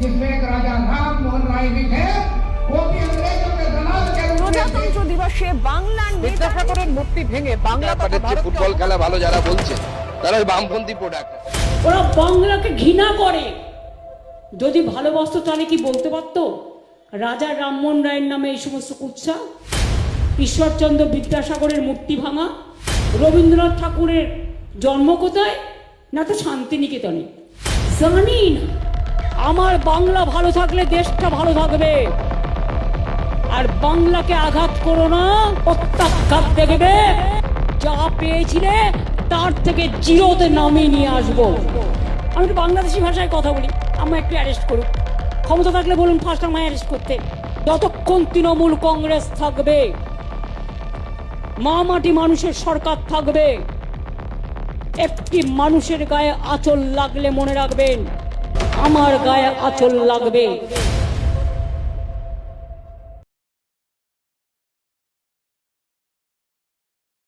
जिसमें एक राजा राम मोहन राय भी थे, वो भी अंग्रेजों के दलाल के रूप में थे। প্রজাতন্ত্র দিবসে বাংলার বিদ্যাসাগরের মূর্তি ভেঙে বাংলা তথা ভারতকে ফুটবল খেলা ভালো যারা বলছে তারা ওই বামপন্থী প্রোডাক্ট। ওরা বাংলাকে ঘৃণা করে। যদি ভালোবাসতো তাহলে কি বলতে পারতো রাজা রামমোহন রায়ের নামে এই সমস্ত কুৎসা, ঈশ্বরচন্দ্র বিদ্যাসাগরের মূর্তি ভাঙা, রবীন্দ্রনাথ ঠাকুরের জন্ম কোথায় না তো শান্তিনিকেতনে? জানি না। আমার বাংলা ভালো থাকলে দেশটা ভালো থাকবে। আর বাংলাকে আঘাত করো না, প্রত্যাঘাত দেখবে। যা পেয়েছিলে তার থেকে জিরোতে নামিয়ে নিয়ে আসবো। আমি তো বাংলাদেশি ভাষায় কথা বলি, আমায় একটু অ্যারেস্ট করুক। ক্ষমতা থাকলে বলুন ফার্স্ট আমায় অ্যারেস্ট করতে। যতক্ষণ তৃণমূল কংগ্রেস থাকবে, মাটি মানুষের সরকার থাকবে, একটি মানুষের গায়ে আঁচল লাগলে মনে রাখবেন আমার গায়ে আঁচল লাগবে।